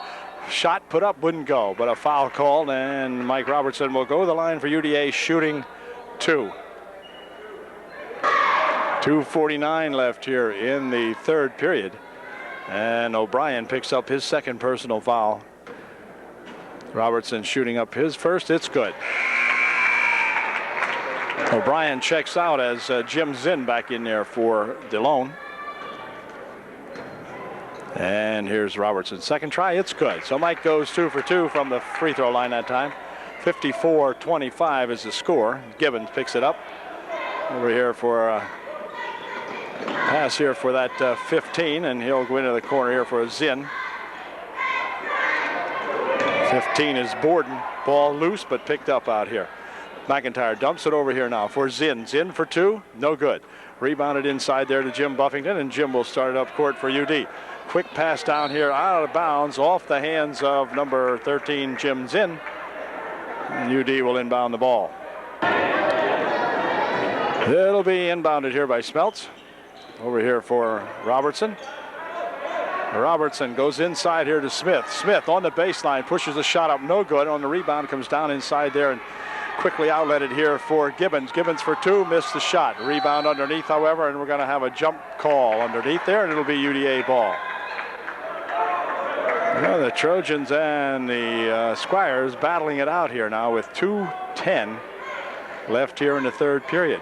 S1: Shot put up, wouldn't go, but a foul called, and Mike Robertson will go to the line for UDA, shooting 2. 2:49 left here in the third period, and O'Brien picks up his second personal foul. Robertson shooting up his first. It's good. O'Brien checks out as Jim Zinn back in there for Delone. And here's Robertson's second try. It's good. So Mike goes 2 for 2 from the free throw line that time. 54-25 is the score. Gibbons picks it up over here for pass here for that 15, and he'll go into the corner here for a Zinn. 15 is Borden. Ball loose, but picked up out here. McIntyre dumps it over here now for Zinn. Zinn for 2, no good. Rebounded inside there to Jim Buffington, and Jim will start it up court for UD. Quick pass down here out of bounds off the hands of number 13, Jim Zinn. And UD will inbound the ball. It'll be inbounded here by Smeltz. Over here for Robertson. Robertson goes inside here to Smith. Smith on the baseline, pushes the shot up, no good. On the rebound, comes down inside there and quickly outletted here for Gibbons. Gibbons for 2, missed the shot. Rebound underneath, however, and we're going to have a jump call underneath there, and it'll be UDA ball. Well, the Trojans and the Squires battling it out here now with 2:10 left here in the third period.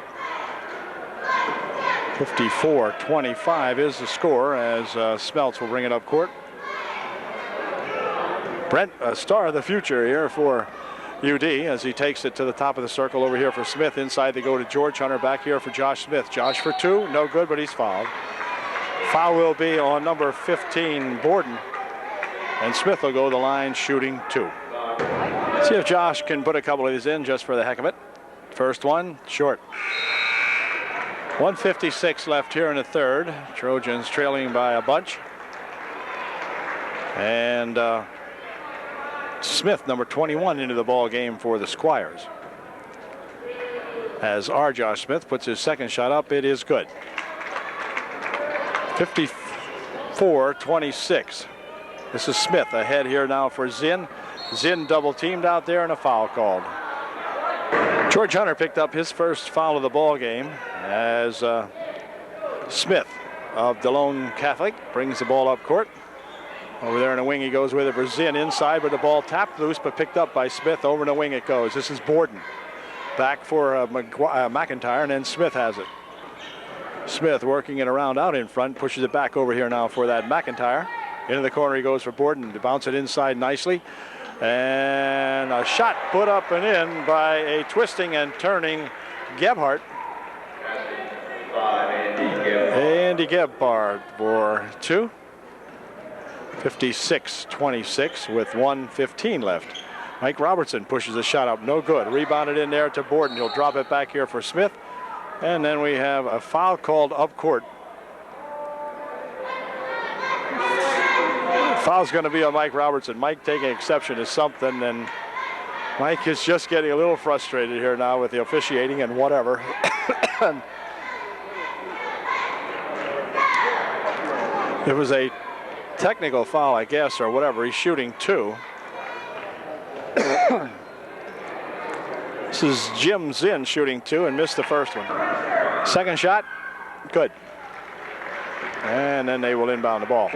S1: 54-25 is the score as Smeltz will bring it up court. Brent, a star of the future here for UD as he takes it to the top of the circle over here for Smith. Inside they go to George Hunter, back here for Josh Smith. Josh for two, no good, but he's fouled. Foul will be on number 15, Borden. And Smith will go to the line shooting two. See if Josh can put a couple of these in just for the heck of it. First one, short. 1:56 left here in the third. Trojans trailing by a bunch. And Smith, number 21, into the ball game for the Squires. As our Josh Smith puts his second shot up, it is good. 54-26. This is Smith ahead here now for Zinn. Zinn double teamed out there and a foul called. George Hunter picked up his first foul of the ball game as Smith of Delone Catholic brings the ball up court. Over there in the wing he goes with it for Zinn inside, but the ball tapped loose but picked up by Smith. Over in the wing it goes. This is Borden. Back for McIntyre, and then Smith has it. Smith working it around out in front, pushes it back over here now for that McIntyre. Into the corner he goes for Borden to bounce it inside nicely. And a shot put up and in by a twisting and turning Gebhardt. Andy Gebhardt for two. 56-26 with 1:15 left. Mike Robertson pushes a shot up, no good. Rebounded in there to Borden. He'll drop it back here for Smith. And then we have a foul called up court. Foul's going to be on Mike Robertson. Mike taking exception to something, and Mike is just getting a little frustrated here now with the officiating and whatever. It was a technical foul, I guess, or whatever. He's shooting two. This is Jim Zinn shooting two and missed the first one. Second shot, good. And then they will inbound the ball.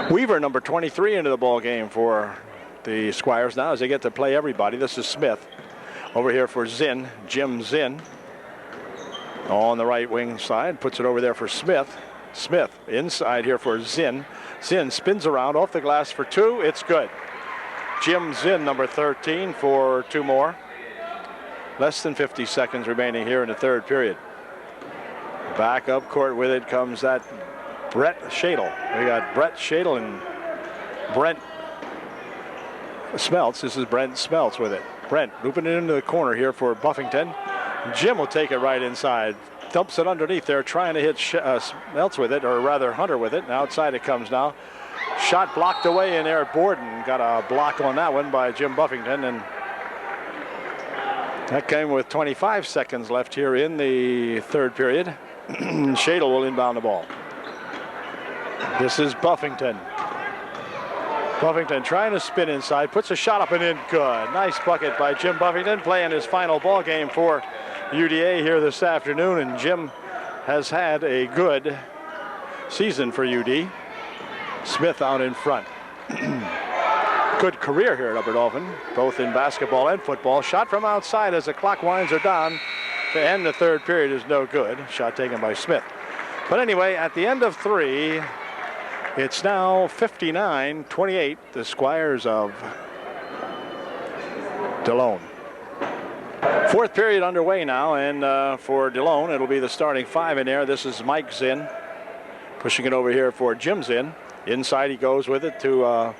S1: Weaver, number 23, into the ball game for the Squires now as they get to play everybody. This is Smith over here for Zinn, Jim Zinn. On the right wing side, puts it over there for Smith. Smith inside here for Zinn. Zinn spins around off the glass for two. It's good. Jim Zinn, number 13, for two more. Less than 50 seconds remaining here in the third period. Back up court with it comes that Brett Shadle. We got Brett Shadle and Brent Smeltz. This is Brent Smeltz with it. Brent looping it into the corner here for Buffington. Jim will take it right inside. Dumps it underneath there, trying to hit Smeltz with it, or rather Hunter with it. And outside it comes now. Shot blocked away in there. Borden got a block on that one by Jim Buffington, and that came with 25 seconds left here in the third period. Shadle will inbound the ball. This is Buffington. Buffington trying to spin inside, puts a shot up and in. Good. Nice bucket by Jim Buffington, playing his final ball game for UDA here this afternoon, and Jim has had a good season for UD. Smith out in front. Good career here at Upper Dauphin, both in basketball and football. Shot from outside as the clock winds are down to end the third period is no good. Shot taken by Smith. But anyway, at the end of three, it's now 59-28, the Squires of Delone. Fourth period underway now, and for Delone, it'll be the starting five in there. This is Mike Zinn, pushing it over here for Jim Zinn. Inside he goes with it to a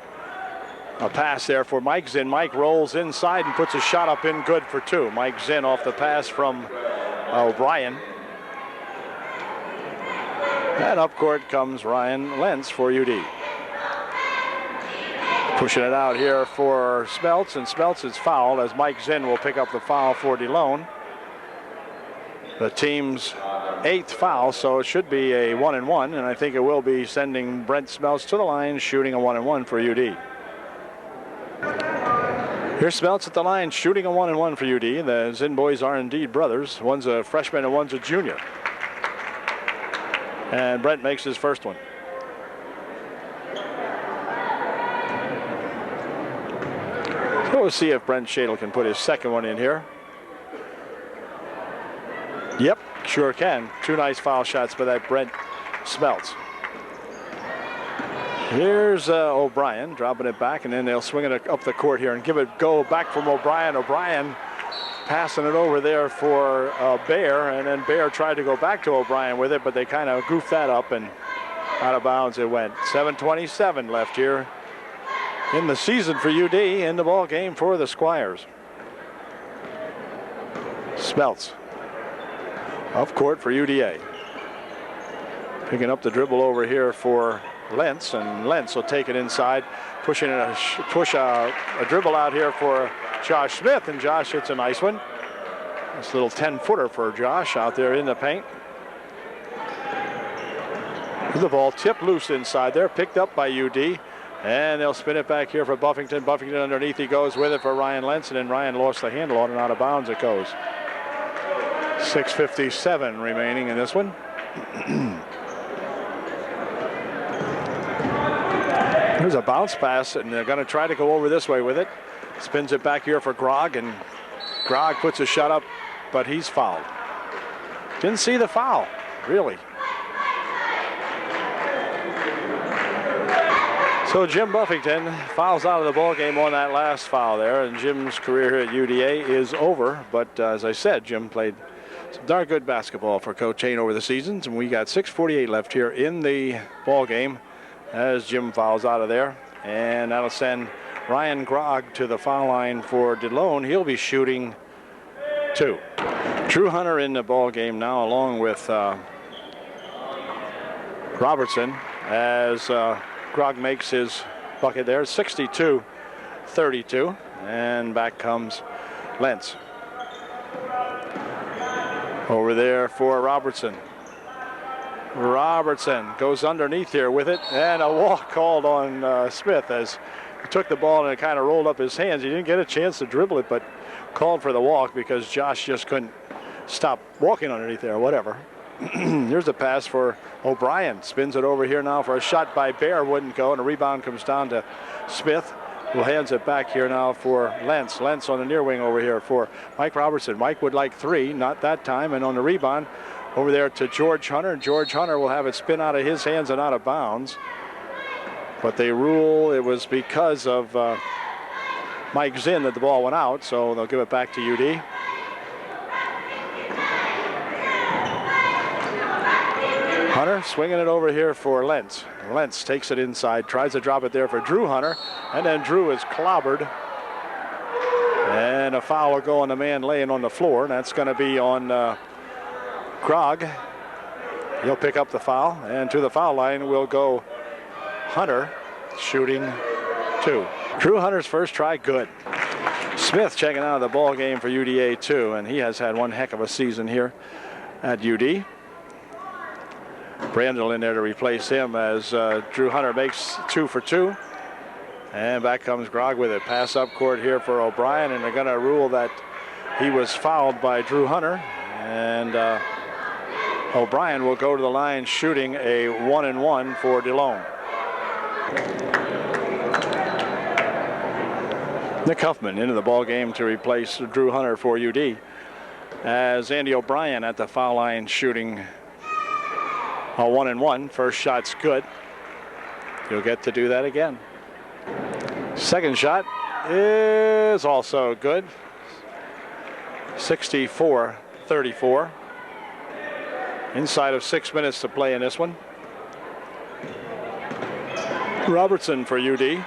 S1: pass there for Mike Zinn. Mike rolls inside and puts a shot up in, good for two. Mike Zinn off the pass from O'Brien. And up court comes Ryan Lentz for UD. Pushing it out here for Smeltz, and Smeltz is fouled as Mike Zinn will pick up the foul for Delone. The team's 8th foul, so it should be a 1-and-1, and I think it will be sending Brent Smeltz to the line, shooting a 1-and-1 for UD. Here's Smeltz at the line, shooting a 1-and-1 for UD. The Zinn boys are indeed brothers. One's a freshman and one's a junior. And Brent makes his first one. We'll see if Brent Shadle can put his second one in here. Yep, sure can. 2 nice foul shots by that Brent Smeltz. Here's O'Brien dropping it back, and then they'll swing it up the court here and give it go back from O'Brien. O'Brien passing it over there for Bear, and then Bear tried to go back to O'Brien with it, but they kind of goofed that up and out of bounds it went. 7:27 left here in the season for UD, in the ball game for the Squires. Smeltz off court for UDA. Picking up the dribble over here for Lentz, and Lentz will take it inside, pushing a dribble out here for Josh Smith, and Josh hits a nice one. This little 10-footer for Josh out there in the paint. The ball tipped loose inside there, picked up by UD, and they'll spin it back here for Buffington. Buffington underneath, he goes with it for Ryan Lentz, and then Ryan lost the handle on it, out of bounds it goes. 6:57 remaining in this one. There's a bounce pass, and they're going to try to go over this way with it. Spins it back here for Grog, and Grog puts a shot up, but he's fouled. Didn't see the foul, really. So Jim Buffington fouls out of the ball game on that last foul there, and Jim's career here at UDA is over. But as I said, Jim played some darn good basketball for Coach Hain over the seasons, and we got 6:48 left here in the ball game as Jim fouls out of there, and that'll send Ryan Grog to the foul line for Delone. He'll be shooting 2. Drew Hunter in the ball game now, along with Robertson, as Grog makes his bucket there. 62-32, and back comes Lentz. Over there for Robertson. Robertson goes underneath here with it, and a walk called on Smith as he took the ball and it kind of rolled up his hands. He didn't get a chance to dribble it, but called for the walk because Josh just couldn't stop walking underneath there, whatever. Here's a pass for O'Brien. Spins it over here now for a shot by Bear. Wouldn't go, and a rebound comes down to Smith, who hands it back here now for Lentz. Lentz on the near wing over here for Mike Robertson. Mike would like 3, not that time, and on the rebound, over there to George Hunter. George Hunter will have it spin out of his hands and out of bounds. But they rule it was because of Mike Zinn that the ball went out, so they'll give it back to UD. Hunter swinging it over here for Lentz. Lentz takes it inside, tries to drop it there for Drew Hunter, and then Drew is clobbered. And a foul will go on the man laying on the floor, and that's going to be on Grog. He'll pick up the foul, and to the foul line will go Hunter, shooting 2. Drew Hunter's first try, good. Smith checking out of the ball game for UDA too, and he has had one heck of a season here at UD. Brandel in there to replace him as Drew Hunter makes 2 for 2. And back comes Grog with it. Pass up court here for O'Brien, and they're going to rule that he was fouled by Drew Hunter. And O'Brien will go to the line shooting a 1-and-1 for Delone. Nick Huffman into the ball game to replace Drew Hunter for UD, as Andy O'Brien at the foul line shooting a 1-and-1. First shot's good. You'll get to do that again. Second shot is also good. 64-34. Inside of 6 minutes to play in this one. Robertson for UD.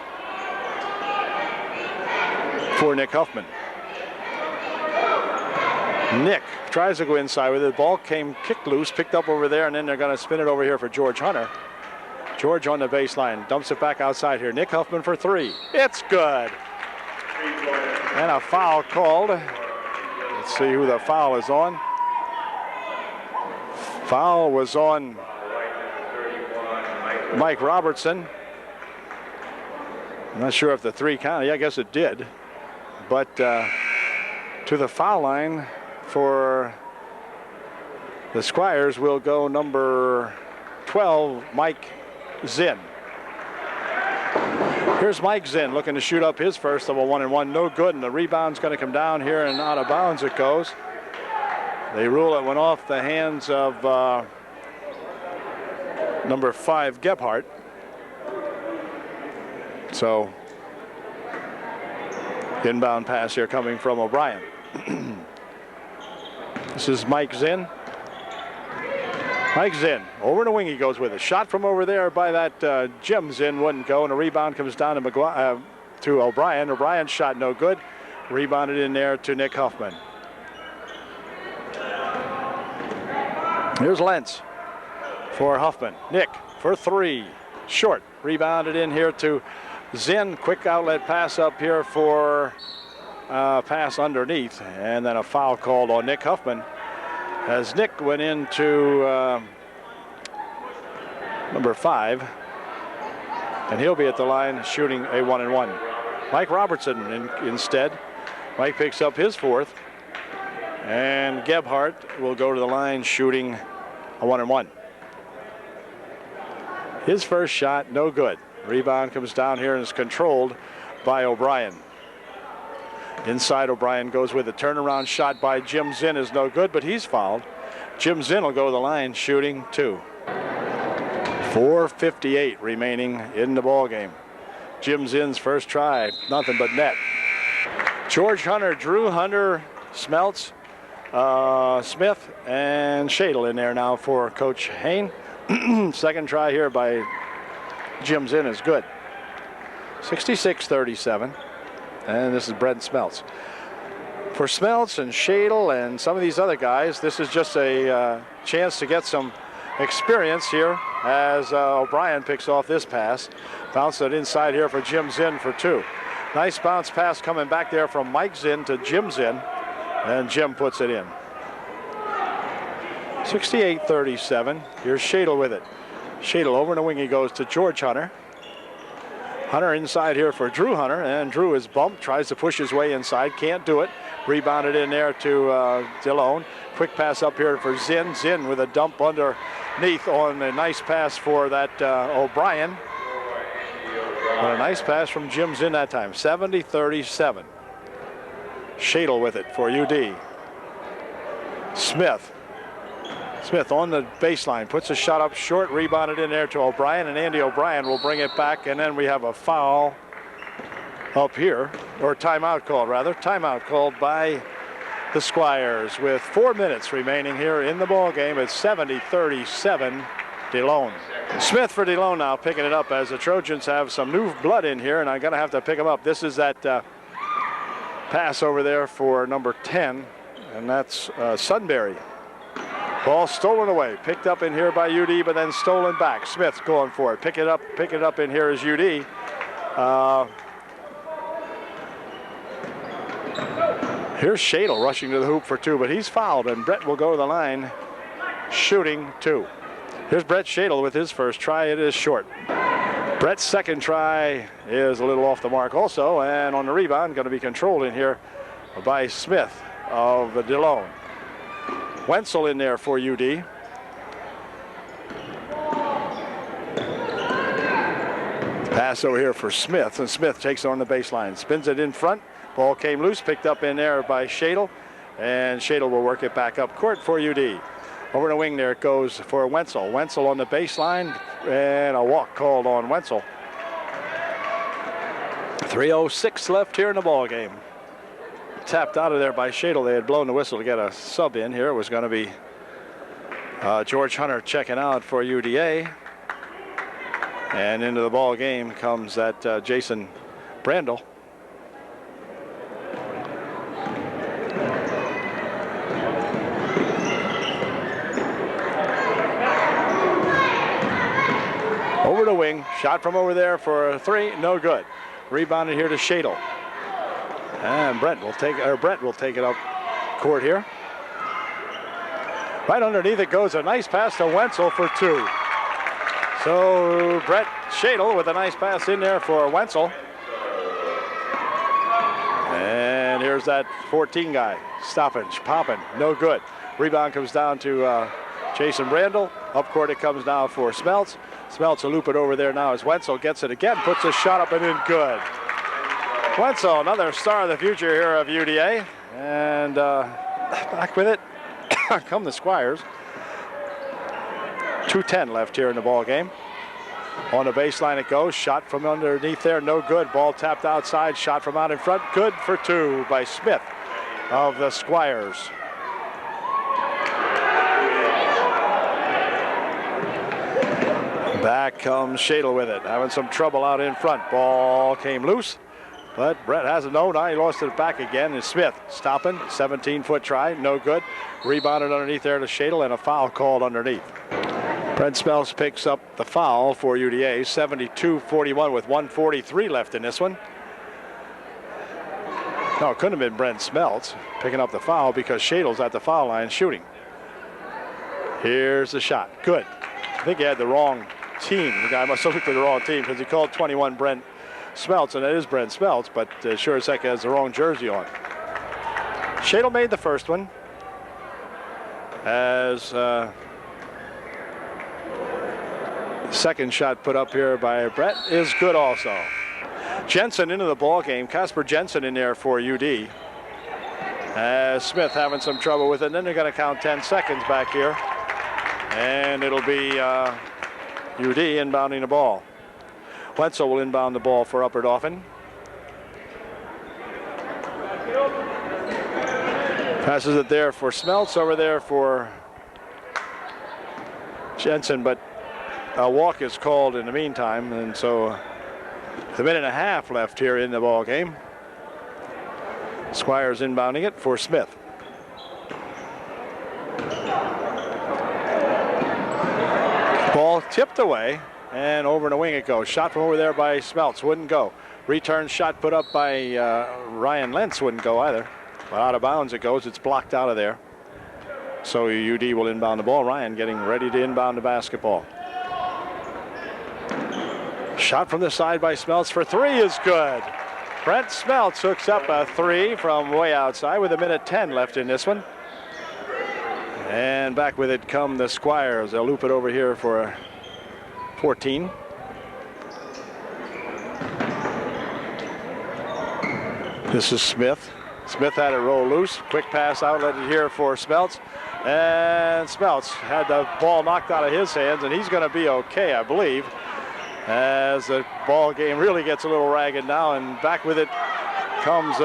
S1: For Nick Huffman. Nick tries to go inside with it. The ball came kicked loose, picked up over there, and then they're going to spin it over here for George Hunter. George on the baseline, dumps it back outside here. Nick Huffman for 3. It's good. And a foul called. Let's see who the foul is on. Foul was on Mike Robertson. I'm not sure if the 3 counted. Yeah, I guess it did. But to the foul line for the Squires will go number 12, Mike Zinn. Here's Mike Zinn looking to shoot up his first of a 1-and-1. No good, and the rebound's going to come down here, and out of bounds it goes. They rule it went off the hands of number 5, Gebhardt. So, inbound pass here coming from O'Brien. This is Mike Zinn. Mike Zinn, over the wing he goes with a shot from over there by that Jim Zinn wouldn't go, and a rebound comes down to O'Brien. O'Brien's shot no good. Rebounded in there to Nick Huffman. Here's Lentz for Huffman. Nick for 3. Short. Rebounded in here to Zinn. Quick outlet pass up here for pass underneath. And then a foul called on Nick Huffman as Nick went into number 5. And he'll be at the line shooting a 1-and-1. Mike Robertson instead. Mike picks up his 4th. And Gebhardt will go to the line shooting a 1-and-1. His first shot, no good. Rebound comes down here and is controlled by O'Brien. Inside, O'Brien goes with a turnaround shot by Jim Zinn is no good, but he's fouled. Jim Zinn will go to the line shooting 2. 4:58 remaining in the ball game. Jim Zinn's first try, nothing but net. George Hunter, Drew Hunter, Smeltz, Smith, and Shadle in there now for Coach Hain. Second try here by Jim Zinn is good. 66-37. And this is Brent Smeltz. For Smeltz and Shadle and some of these other guys, this is just a chance to get some experience here as O'Brien picks off this pass. Bounce it inside here for Jim Zinn for 2. Nice bounce pass coming back there from Mike Zinn to Jim Zinn. And Jim puts it in. 68-37. Here's Shadle with it. Shadle over the wing he goes to George Hunter. Hunter inside here for Drew Hunter, and Drew is bumped, tries to push his way inside, can't do it. Rebounded in there to Delone. Quick pass up here for Zinn. Zinn with a dump underneath on a nice pass for that O'Brien. And a nice pass from Jim Zinn that time. 70-37. Shadle with it for UD. Smith on the baseline, puts a shot up short, rebounded in there to O'Brien, and Andy O'Brien will bring it back, and then we have a foul up here, or timeout called rather. Timeout called by the Squires with 4 minutes remaining here in the ball game. It's 70-37 Delone. Smith for Delone now picking it up as the Trojans have some new blood in here, and I'm going to have to pick them up. This is that pass over there for number 10, and that's Sunbury. Ball stolen away, picked up in here by UD, but then stolen back. Smith going for it. Pick it up in here is UD. Here's Shadle rushing to the hoop for 2, but he's fouled, and Brett will go to the line shooting 2. Here's Brett Shadle with his first try. It is short. Brett's second try is a little off the mark also, and on the rebound, going to be controlled in here by Smith of the Delone. Wenzel in there for UD. Pass over here for Smith, and Smith takes it on the baseline. Spins it in front. Ball came loose, picked up in there by Shadle, and Shadle will work it back up court for UD. Over the wing there it goes for Wenzel. Wenzel on the baseline, and a walk called on Wenzel. 3:06 left here in the ball game. Tapped out of there by Shadle. They had blown the whistle to get a sub in here. It was going to be George Hunter checking out for UDA. And into the ball game comes that Jason Brandel. Over the wing, shot from over there for a 3, no good. Rebounded here to Shadle. And Brett will take it up court here. Right underneath it goes a nice pass to Wenzel for 2. So Brett Shadle with a nice pass in there for Wenzel. And here's that 14 guy. Stoppage, popping, no good. Rebound comes down to Jason Brandel. Up court it comes now for Smeltz. Smeltz will loop it over there now as Wenzel gets it again, puts a shot up and in, good. Wenzel, another star of the future here of UDA. And back with it come the Squires. 2:10 left here in the ball game. On the baseline it goes. Shot from underneath there, no good. Ball tapped outside. Shot from out in front, good for two by Smith of the Squires. Back comes Shadle with it, having some trouble out in front. Ball came loose, but Brett has it. No, now he lost it back again. And Smith stopping, 17-foot try, no good. Rebounded underneath there to Shadle, and a foul called underneath. Brent Smeltz picks up the foul for UDA, 72-41 with 1:43 left in this one. No, it couldn't have been Brent Smeltz picking up the foul because Shadle's at the foul line shooting. Here's the shot, good. I think he had the wrong team. The guy must have looked at the wrong team because he called 21 Brent Smeltz, and it is Brent Smeltz, but sure as heck has the wrong jersey on. Shadle made the first one. As second shot put up here by Brett is good also. Jensen into the ball game. Casper Jensen in there for UD. As Smith having some trouble with it, and then they're going to count 10 seconds back here. And it'll be UD inbounding the ball. Wenzel will inbound the ball for Upper Dauphin. Passes it there for Smeltz, over there for Jensen, but a walk is called in the meantime, and so the minute and a half left here in the ball game. Squires inbounding it for Smith. Ball tipped away, and over in the wing it goes. Shot from over there by Smeltz, wouldn't go. Return shot put up by Ryan Lentz, wouldn't go either. But out of bounds it goes, it's blocked out of there. So UD will inbound the ball. Ryan getting ready to inbound the basketball. Shot from the side by Smeltz for three is good. Brent Smeltz hooks up a three from way outside with 1:10 left in this one. And back with it come the Squires. They'll loop it over here for 14. This is Smith. Smith had it roll loose. Quick pass outlet here for Smeltz. And Smeltz had the ball knocked out of his hands, and he's going to be okay, I believe, as the ball game really gets a little ragged now. And back with it comes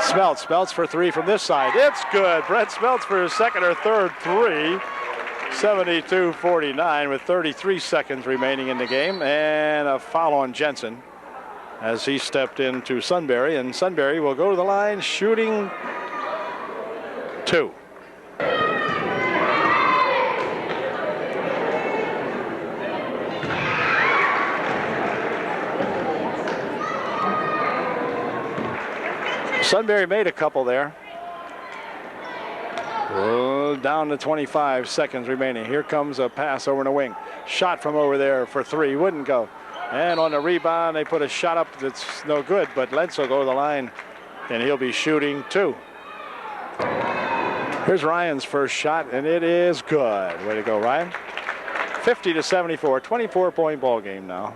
S1: Smeltz. Smeltz for three from this side. It's good. Brent Smeltz for his second or third three. 72-49 with 33 seconds remaining in the game. And a foul on Jensen as he stepped into Sunbury. And Sunbury will go to the line shooting two. Sunbury made a couple there. Down to 25 seconds remaining. Here comes a pass over in the wing. Shot from over there for three. Wouldn't go. And on the rebound, they put a shot up that's no good, but Lentz will go to the line, and he'll be shooting two. Here's Ryan's first shot, and it is good. Way to go, Ryan. 50-74, 24-point ball game now.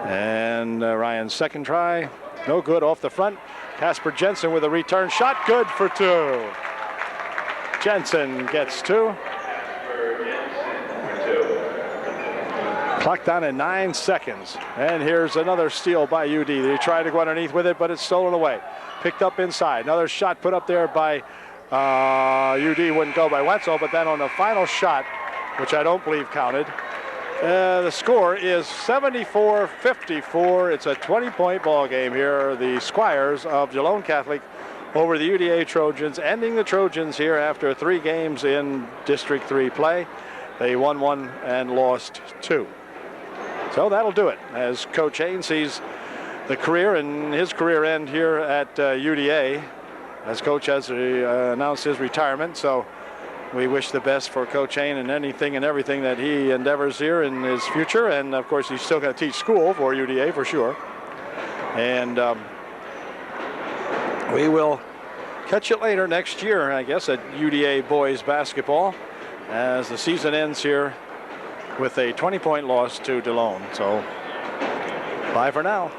S1: And Ryan's second try. No good off the front. Casper Jensen with a return shot. Good for two. Jensen gets two. Clock down in 9 seconds. And here's another steal by UD. They tried to go underneath with it, but it's stolen away. Picked up inside. Another shot put up there by UD. Wouldn't go by Wenzel, but then on the final shot, which I don't believe counted, the score is 74-54. It's a 20-point ball game here. The Squires of Delone Catholic over the UDA Trojans, ending the Trojans here after 3 games in District 3 play. They won 1 and lost 2. So that'll do it as Coach Haynes sees the career and his career end here at UDA as Coach has announced his retirement. So we wish the best for Coach Haynes and anything and everything that he endeavors here in his future. And of course, he's still going to teach school for UDA for sure. And we will catch you later next year, I guess, at UDA boys basketball as the season ends here with a 20-point loss to Delone. So bye for now.